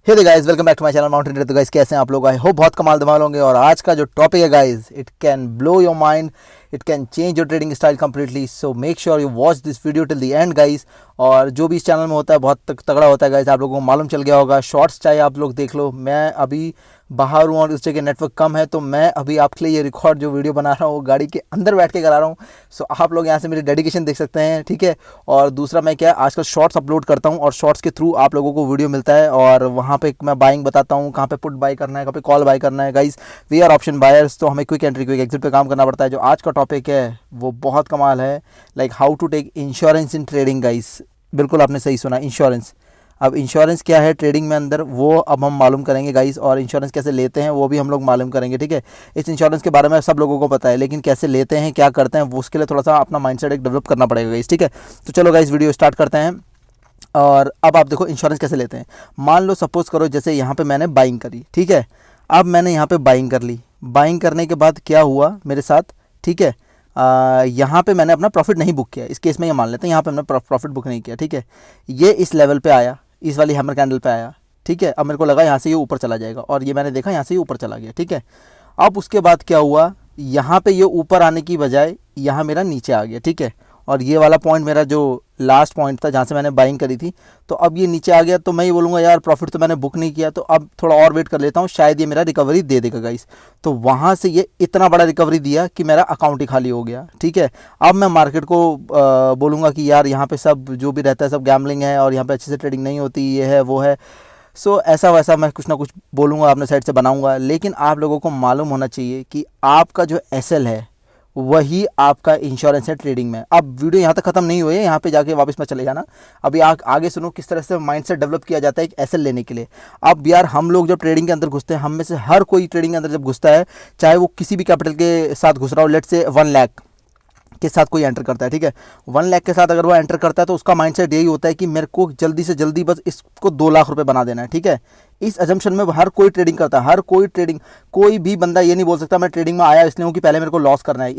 Hey guys, welcome back to my channel Mountain Trader. तो guys कैसे हैं आप लोग? आई होप बहुत कमाल धमाल होंगे। और आज का जो टॉपिक है guys, it can blow your mind, it can change your trading style completely. So make sure you watch this video till the end guys. और जो भी इस चैनल में होता है बहुत तगड़ा होता है गाइस, आप लोगों को मालूम चल गया होगा। शॉर्ट्स चाहे आप लोग देख लो, मैं अभी बाहर हूँ और उस जगह नेटवर्क कम है, तो मैं अभी आपके लिए ये रिकॉर्ड जो वीडियो बना रहा हूँ गाड़ी के अंदर बैठ के करा रहा हूँ। सो आप लोग यहाँ से मेरी डेडिकेशन देख सकते हैं, ठीक है। और दूसरा मैं क्या आजकल शॉर्ट्स अपलोड करता हूँ और शॉर्ट्स के थ्रू आप लोगों को वीडियो मिलता है और वहाँ पे मैं बाइंग बताता हूँ, कहाँ पे पुट बाई करना है, कहाँ पे कॉल बाई करना है। Guys we are option buyers, तो हमें क्विक एंट्री क्विक एग्जिट पे काम करना पड़ता है। जो आज का टॉपिक है वो बहुत कमाल है, like how to take insurance in trading. Guys बिल्कुल आपने सही सुना, इंश्योरेंस। अब इंश्योरेंस क्या है ट्रेडिंग में अंदर, वो अब हम मालूम करेंगे गाइस। और इंश्योरेंस कैसे लेते हैं वो भी हम लोग मालूम करेंगे, ठीक है। इस इंश्योरेंस के बारे में सब लोगों को पता है, लेकिन कैसे लेते हैं, क्या करते हैं, वो उसके लिए थोड़ा सा अपना माइंडसेट एक डेवलप करना पड़ेगा गाइस, ठीक है। तो चलो गाइस वीडियो स्टार्ट करते हैं। और अब आप देखो इंश्योरेंस कैसे लेते हैं। मान लो सपोज करो जैसे यहाँ पे मैंने बाइंग करी, ठीक है। अब मैंने यहाँ पे बाइंग कर ली। बाइंग करने के बाद क्या हुआ मेरे साथ, ठीक है। यहाँ पे मैंने अपना प्रॉफिट नहीं बुक किया। इस केस में ये मान लेते हैं यहाँ पे मैंने प्रॉफिट बुक नहीं किया, ठीक है। ये इस लेवल पे आया, इस वाली हैमर कैंडल पे आया, ठीक है। अब मेरे को लगा यहाँ से ये ऊपर चला जाएगा और ये मैंने देखा यहाँ से ये ऊपर चला गया, ठीक है। अब उसके बाद क्या हुआ, यहाँ पे ये ऊपर आने की बजाय यहाँ मेरा नीचे आ गया, ठीक है। और ये वाला पॉइंट मेरा जो लास्ट पॉइंट था जहाँ से मैंने बाइंग करी थी, तो अब ये नीचे आ गया। तो मैं ये बोलूँगा यार प्रॉफिट तो मैंने बुक नहीं किया, तो अब थोड़ा और वेट कर लेता हूँ, शायद ये मेरा रिकवरी दे देगा गाइस। तो वहाँ से ये इतना बड़ा रिकवरी दिया कि मेरा अकाउंट ही खाली हो गया, ठीक है। अब मैं मार्केट को बोलूँगा कि यार यहाँ पे सब जो भी रहता है सब गैम्बलिंग है और यहाँ पे अच्छे से ट्रेडिंग नहीं होती, ये है वो है। सो ऐसा वैसा मैं कुछ ना कुछ बोलूँगा, अपने साइड से बनाऊँगा। लेकिन आप लोगों को मालूम होना चाहिए कि आपका जो एसएल है वही आपका इंश्योरेंस है ट्रेडिंग में। अब वीडियो यहाँ तक खत्म नहीं हुई है, यहाँ पे जाके वापस में चले जाना। अभी आगे सुनो किस तरह से माइंडसेट डेवलप किया जाता है एक एसएल लेने के लिए। अब यार हम लोग जब ट्रेडिंग के अंदर घुसते हैं, हम में से हर कोई ट्रेडिंग के अंदर जब घुसता है, चाहे वो किसी भी कैपिटल के साथ घुस रहा हो, लेट से 1 लाख के साथ कोई एंटर करता है, ठीक है। 1 लाख के साथ अगर वो एंटर करता है तो उसका माइंडसेट यही होता है कि मेरे को जल्दी से जल्दी बस इसको 2 लाख रुपए बना देना है, ठीक है। इस अजम्पशन में हर कोई ट्रेडिंग करता है, हर कोई ट्रेडिंग। कोई भी बंदा ये नहीं बोल सकता मैं ट्रेडिंग में आया इसलिए हूँ कि पहले मेरे को लॉस करना है।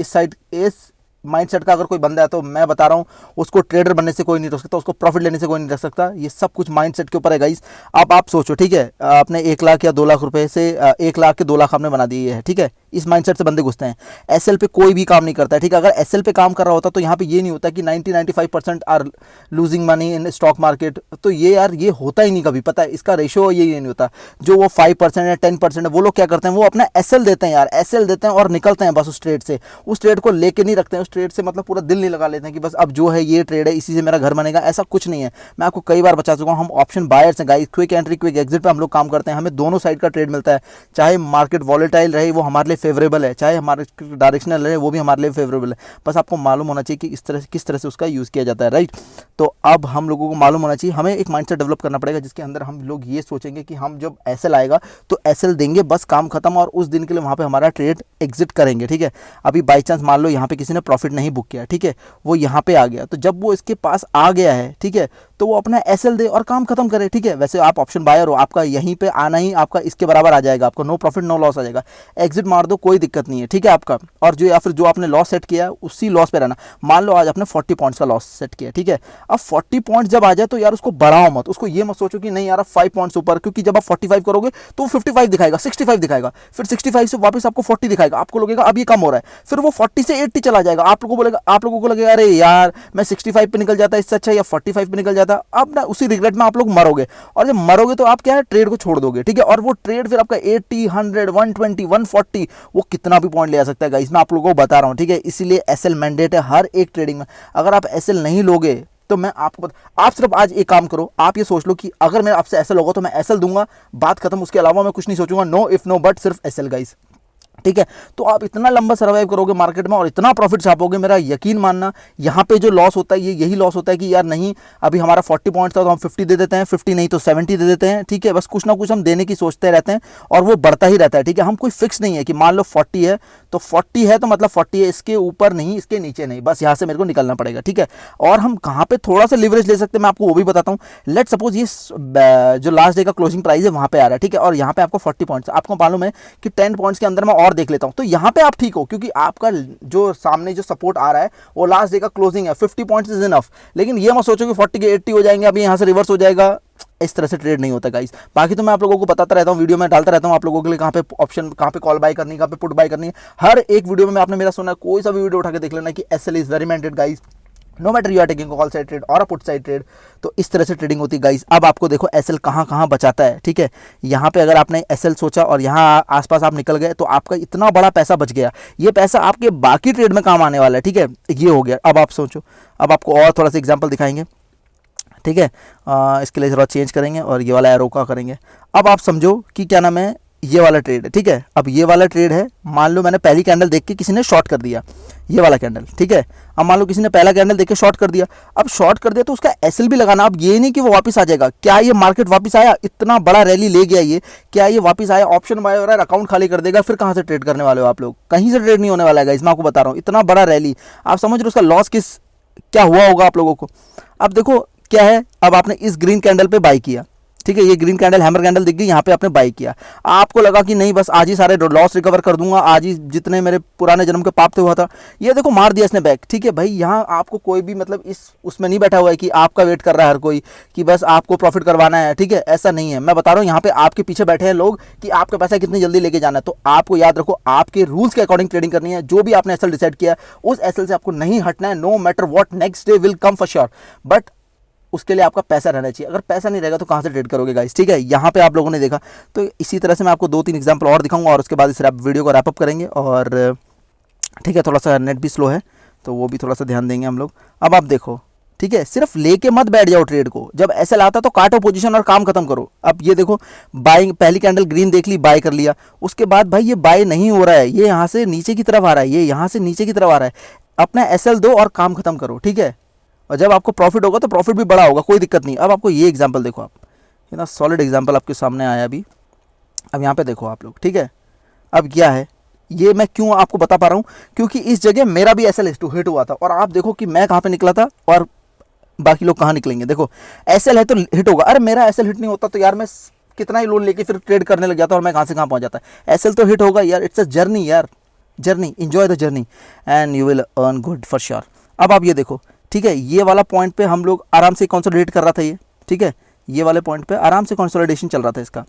इस माइंडसेट का अगर कोई बंदा है तो मैं बता रहा हूँ उसको ट्रेडर बनने से कोई नहीं रोक सकता, उसको प्रॉफिट लेने से कोई नहीं रोक सकता। ये सब कुछ माइंडसेट के ऊपर है गाइस। अब आप सोचो, ठीक है, आपने 1 लाख या 2 लाख रुपए से 1 लाख के 2 लाख आपने बना दिए है, ठीक है। इस माइंडसेट से बंदे घुसते हैं। एसएल पे कोई भी काम नहीं करता है, ठीक है। अगर एसएल पे काम कर रहा होता तो यहाँ पे ये नहीं होता कि 90-95% are losing money in stock market. तो ये यार ये होता ही नहीं कभी, पता है इसका रेशो ये नहीं होता। जो वो 5% या 10% है, वो लोग क्या करते हैं, वो अपना एसएल देते हैं यार, एसएल देते हैं और निकलते हैं बस उस ट्रेड से। उस ट्रेड को लेके नहीं रखते हैं, उस ट्रेड से मतलब पूरा दिल नहीं लगा लेते हैं कि बस अब जो है ये ट्रेड है इसी से मेरा घर बनेगा। ऐसा कुछ नहीं है, मैं आपको कई बार बता चुका हूँ। हम ऑप्शन बायर्स हैं guys, quick entry quick exit पे हम लोग काम करते हैं। हमें दोनों साइड का ट्रेड मिलता है, चाहे मार्केट वॉलेटाइल रहे वो हमारे लिए फेवरेबल है, चाहे हमारे डायरेक्शनल रहे वो भी हमारे लिए फेवरेबल है। बस आपको मालूम होना चाहिए कि किस तरह से उसका यूज़ किया जाता है, राइट। तो अब हम लोगों को मालूम होना चाहिए, हमें एक माइंडसेट डेवलप करना पड़ेगा जिसके अंदर हम लोग ये सोचेंगे कि हम जब एसएल आएगा तो एसएल देंगे, बस काम खत्म, और उस दिन के लिए वहाँ पे हमारा ट्रेड एग्जिट करेंगे, ठीक है। अभी बाई चांस मान लो यहाँ पे किसी ने प्रॉफिट नहीं बुक किया, ठीक है, वो यहाँ पे आ गया, तो जब वो इसके पास आ गया है, ठीक है, तो वो अपना एसएल दे और काम खत्म करे, ठीक है। वैसे आप ऑप्शन बायर हो, आपका यहीं पे आना ही आपका इसके बराबर आ जाएगा, आपको नो प्रॉफिट नो लॉस आ जाएगा। एग्जिट मार दो, कोई दिक्कत नहीं है, ठीक है आपका। और जो या फिर जो आपने लॉस सेट किया है उसी लॉस पे रहना। मान लो आज आपने 40 पॉइंट्स का लॉस सेट किया, ठीक है। अब 40 पॉइंट्स जब आ जाए तो यार उसको बढ़ाओ मत, उसको ये मत सोचो कि नहीं यार 5 पॉइंट्स ऊपर, क्योंकि जब आप 45 करोगे तो वो 55 दिखाएगा, 65 दिखाएगा, फिर 65 से वापस आपको 40 दिखाएगा, आपको लगेगा अब ये कम हो रहा है, फिर वो 40 से 80 चला जाएगा। आप लोगों को लगेगा अरे यार मैं 65 पे निकल जाता, इससे अच्छा या 45 पे निकल जाता। अब ना उसी रिग्रेट में आप लोग मरोगे, और जब मरोगे तो आप क्या है ट्रेड को छोड़ दोगे, ठीक है। और वो ट्रेड फिर आपका 80, 100, 120, 140 वो कितना भी पॉइंट ले आ सकता है गाइस, मैं आप लोगों को बता रहा हूँ, ठीक है। इसीलिए एसएल मैंडेट है हर एक ट्रेडिंग में। अगर आप एसएल नहीं लोगे तो मैं आपको आप सिर्फ आज एक काम करो, आप ये सोच लो कि अगर मैं आपसे एसएल होगा तो मैं एसएल दूंगा, बात खत्म। उसके अलावा मैं कुछ नहीं सोचूंगा, नो इफ नो बट, सिर्फ एसएल गाइस, ठीक है। तो आप इतना लंबा सर्वाइव करोगे मार्केट में और इतना प्रॉफिट छापोगे, मेरा यकीन मानना। यहाँ पे जो लॉस होता है ये यही लॉस होता है कि यार नहीं अभी हमारा 40 पॉइंट्स था तो हम 50 दे देते हैं, 50 नहीं तो 70 दे देते हैं, ठीक है। बस कुछ ना कुछ हम देने की सोचते रहते हैं और वो बढ़ता ही रहता है, ठीक है। हम कोई फिक्स नहीं है कि मान लो 40 है तो 40 है तो मतलब 40 है, इसके ऊपर नहीं इसके नीचे नहीं, बस यहाँ से मेरे को निकलना पड़ेगा, ठीक है। और हम कहाँ पे थोड़ा सा लिवरेज ले सकते हैं मैं आपको वो भी बताता हूँ। लेट सपोज ये जो लास्ट डे का क्लोजिंग प्राइस है वहाँ पे आ रहा है, ठीक है, और यहाँ पे आपको 40 पॉइंट्स, आपको मालूम है कि 10 पॉइंट्स के अंदर मैं और देख लेता हूँ, तो यहाँ पे आप ठीक हो, क्योंकि आपका जो सामने जो सपोर्ट आ रहा है वो लास्ट डे का क्लोजिंग है, 50 पॉइंट्स इज इनफ। लेकिन ये मत सोचो कि 40 के 80 हो जाएंगे, अभी यहाँ से रिवर्स हो जाएगा, इस तरह से ट्रेड नहीं होता गाइस। बाकी तो मैं आप लोगों को बताता रहता हूँ, वीडियो में डालता रहता हूँ आप लोगों के लिए, कहाँ पे ऑप्शन, कहाँ पे कॉल बाय करनी है, कहाँ पे पुट बाय करनी है। हर एक वीडियो में आपने मेरा सुना, कोई सा भी वीडियो उठा के देख लेना कि SL is very mandated guys, no matter you are taking call side trade or put side trade. तो इस तरह से ट्रेडिंग होती है गाइस। अब आपको देखो एसएल कहाँ कहाँ बचाता है, ठीक है। यहाँ पे अगर आपने एसएल सोचा और यहाँ आसपास आप निकल गए तो आपका इतना बड़ा पैसा बच गया, ये पैसा आपके बाकी ट्रेड में काम आने वाला है, ठीक है। ये हो गया। अब आप सोचो, अब आपको और थोड़ा सा एग्जाम्पल दिखाएंगे, ठीक है। इसके लिए थोड़ा चेंज करेंगे और ये वाला एरो का करेंगे। अब आप समझो कि क्या नाम है, ये वाला ट्रेड है, ठीक है। अब ये वाला ट्रेड है, मान लो मैंने पहली कैंडल देख के किसी ने शॉर्ट कर दिया, ये वाला कैंडल, ठीक है। अब मान लो किसी ने पहला कैंडल देख के शॉर्ट कर दिया, अब शॉर्ट कर दिया तो उसका एसएल भी लगाना। अब ये नहीं कि वो वापस आ जाएगा, क्या ये मार्केट वापस आया, इतना बड़ा रैली ले गया ये, क्या ये वापस आया, ऑप्शन बाय हो रहा है, अकाउंट खाली कर देगा, फिर कहाँ से ट्रेड करने वाले हो आप लोग, कहीं से ट्रेड नहीं होने वाला है गाइस, मैं आपको बता रहा हूँ। इतना बड़ा रैली, आप समझ रहे हो उसका लॉस क्या हुआ होगा आप लोगों को। अब देखो क्या है, अब आपने इस ग्रीन कैंडल पे बाई किया, ठीक है। ये ग्रीन कैंडल हैमर कैंडल दिख गई, यहाँ पे आपने बाई किया। आपको लगा कि नहीं बस आज ही सारे लॉस रिकवर कर दूंगा, आज ही जितने मेरे पुराने जन्म के पाप थे हुआ था, ये देखो मार दिया इसने बैक, ठीक है भाई। यहाँ आपको कोई भी मतलब इस उसमें नहीं बैठा हुआ है कि आपका वेट कर रहा है हर कोई कि बस आपको प्रॉफिट करवाना है, ठीक है, ऐसा नहीं है। मैं बता रहा हूँ यहाँ पे आपके पीछे बैठे हैं लोग कि आपका पैसा कितनी जल्दी लेके जाना है। तो आपको याद रखो, आपके रूल्स के अकॉर्डिंग ट्रेडिंग करनी है। जो भी आपने एसएल डिसाइड किया उस एसएल से आपको नहीं हटना है, no matter what, next day will come for sure, but उसके लिए आपका पैसा रहना चाहिए। अगर पैसा नहीं रहेगा तो कहाँ से ट्रेड करोगे गाइस, ठीक है। यहाँ पे आप लोगों ने देखा, तो इसी तरह से मैं आपको 2-3 एग्जांपल और दिखाऊंगा और उसके बाद इस वीडियो को रैप अप करेंगे। और ठीक है, थोड़ा सा नेट भी स्लो है तो वो भी थोड़ा सा ध्यान देंगे हम लोग। अब आप देखो, ठीक है, सिर्फ लेके मत बैठ जाओ ट्रेड को, जब एसएल आता तो काटो पोजीशन और काम खत्म करो। अब ये देखो, बाइंग, पहली कैंडल ग्रीन देख ली, बाय कर लिया, उसके बाद भाई ये बाय नहीं हो रहा है, ये यहाँ से नीचे की तरफ आ रहा है, ये यहाँ से नीचे की तरफ आ रहा है, अपना एसएल दो और काम खत्म करो, ठीक है। और जब आपको प्रॉफिट होगा तो प्रॉफिट भी बड़ा होगा, कोई दिक्कत नहीं। अब आपको ये एग्जांपल देखो, आप ये ना सॉलिड एग्जांपल आपके सामने आया अभी। अब यहाँ पे देखो आप लोग, ठीक है। अब क्या है, ये मैं क्यों आपको बता पा रहा हूँ, क्योंकि इस जगह मेरा भी एसएल हिट हुआ था और आप देखो कि मैं कहाँ पे निकला था और बाकी लोग कहाँ निकलेंगे। देखो एसएल है तो हिट होगा, अरे मेरा एसएल हिट नहीं होता तो यार मैं कितना ही लोन लेके फिर ट्रेड करने लग जाता और मैं कहाँ से कहाँ पहुँच जाता। एसएल तो हिट होगा यार, इट्स अ जर्नी यार, journey, enjoy the journey and you will earn good for sure. अब आप ये देखो, ठीक है, ये वाला पॉइंट पे हम लोग आराम से कंसोलिडेट कर रहा था ये, ठीक है, ये वाले पॉइंट पे आराम से कंसोलिडेशन चल रहा था इसका।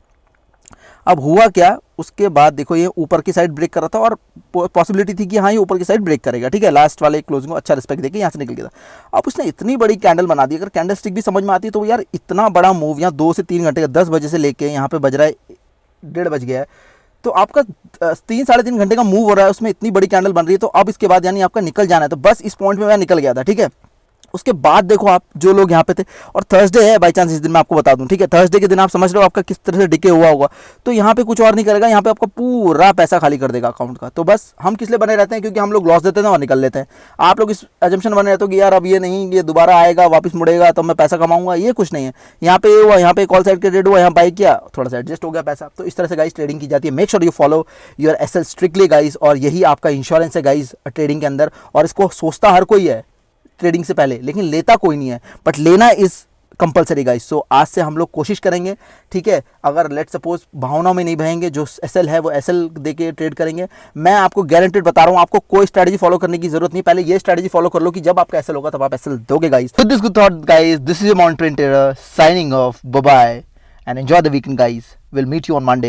अब हुआ क्या, उसके बाद देखो ये ऊपर की साइड ब्रेक कर रहा था और पॉसिबिलिटी थी कि हाँ ये ऊपर की साइड ब्रेक करेगा, ठीक है। लास्ट वाले क्लोजिंग को अच्छा रिस्पेक्ट देके यहाँ से निकल गया था। अब उसने इतनी बड़ी कैंडल बना दी, अगर कैंडल स्टिक भी समझ में आती तो यार इतना बड़ा मूव यहाँ 2 से 3 घंटे का, 10 बजे से लेके यहाँ पे बज रहा है 1:30 बज गया है, तो आपका 3-3.5 घंटे का मूव हो रहा है, उसमें इतनी बड़ी कैंडल बन रही है। तो अब इसके बाद यानी आपका निकल जाना है, तो बस इस पॉइंट में मैं निकल गया था, ठीक है। उसके बाद देखो आप जो लोग यहाँ पे थे, और थर्सडे है बाई चांस इस दिन मैं आपको बता दूं, ठीक है, थर्सडे के दिन आप समझ रहे हो आपका किस तरह से डिके हुआ होगा। तो यहाँ पे कुछ और नहीं करेगा, यहाँ पे आपका पूरा पैसा खाली कर देगा अकाउंट का। तो बस हम किस लिए बने रहते हैं, क्योंकि हम लोग लॉस देते हैं और निकल लेते हैं। आप लोग इस एजम्पशन बने रहते हो कि यार अब ये नहीं, ये दोबारा आएगा वापस मुड़ेगा तो मैं पैसा कमाऊंगा, ये कुछ नहीं है। यहाँ पे हुआ, यहाँ पे कॉल साइड के ट्रेड हुआ, यहाँ बाई किया, थोड़ा सा एडजस्ट हो गया पैसा। तो इस तरह से गाइस ट्रेडिंग की जाती है। Make sure you follow your SL strictly guys, और यही आपका इंश्योरेंस है गाइस ट्रेडिंग के अंदर। और इसको सोचता हर कोई है ट्रेडिंग से पहले, लेकिन लेता कोई नहीं है, बट लेना इज कंपलसरी गाइस। सो आज से हम लोग कोशिश करेंगे, ठीक है, अगर लेट सपोज भावनाओं में नहीं बहेंगे, जो एसएल है वो एसएल देके ट्रेड करेंगे। मैं आपको गारंटेड बता रहा हूँ, आपको कोई स्ट्रेटजी फॉलो करने की जरूरत नहीं, पहले ये स्ट्रेटजी फॉलो कर लो कि जब आपका एसएल होगा तब आप एसएल दोगे guys. With this good thought guys, this is your Mountain Trader signing off, bye bye and enjoy the weekend guys. Will meet you on Monday.